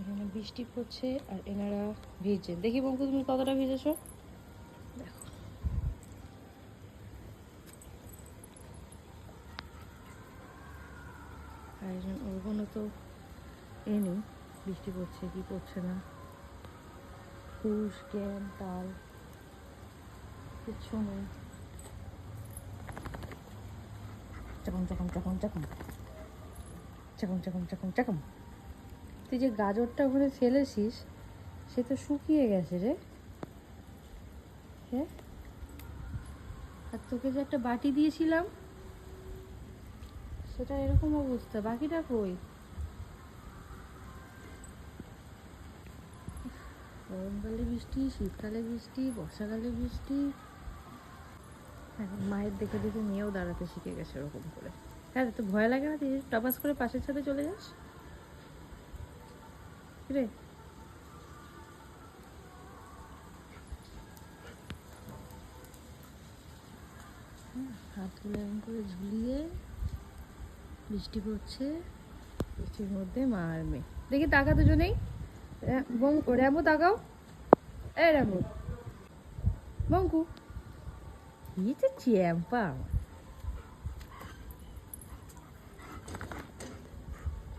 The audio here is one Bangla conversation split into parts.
এখানে বৃষ্টি পড়ছে আর এনারা ভিজছে। দেখি বঙ্কু তুমি কতটা ভিজেছো দেখো। আর ওর কোনো তো এ নেই, বৃষ্টি পড়ছে কি পড়ছে না, হুশ জ্ঞান তাল কিচ্ছু নেই। চকম চকম চকম চকম চকম চকম চকম চকম। তুই যে গাজরটা ওখানে ফেলেছিস সে তো শুকিয়ে গেছে রে। হ্যাঁ, আর তোকে যে একটা বাটি দিয়েছিলাম সেটা এরকম অবস্থা, বাকিটা কই? গরমকালে বৃষ্টি, শীতকালে বৃষ্টি, বর্ষাকালে বৃষ্টি। হ্যাঁ, মায়ের দেখে দেখে মেয়েও দাঁড়াতে শিখে গেছে ওরকম করে। হ্যাঁ, তো ভয় লাগে না তুই টপাস করে পাশের সাথে চলে যাস রে? হাতগুলো এমন করে ঝুলিয়ে, বৃষ্টি পড়ছে, বৃষ্টির মধ্যে মা আর মেয়ে। দেখি তাকা দুজনেই, র্যাম্বো তাকাও। এ র্যাম্বো, বঙ্কু, এই তো চ্যাম্পা।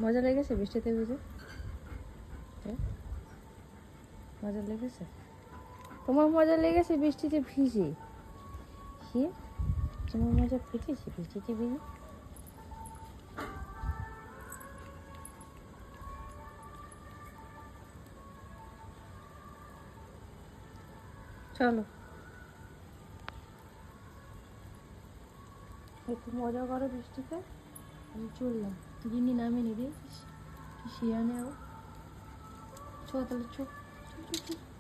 মজা লেগেছে বৃষ্টিতে ভিজে? মজা লেগেছে? তোমার মজা লেগেছে বৃষ্টিতে ভিজে? সে তোমার মজা পেটেছে বৃষ্টিতে ভিজে? চলো একটু মজা করো বৃষ্টিতে। আমি চললাম, গিন্নি নামে নি রে, কি শিয়ানে ও। চ তাহলে চ।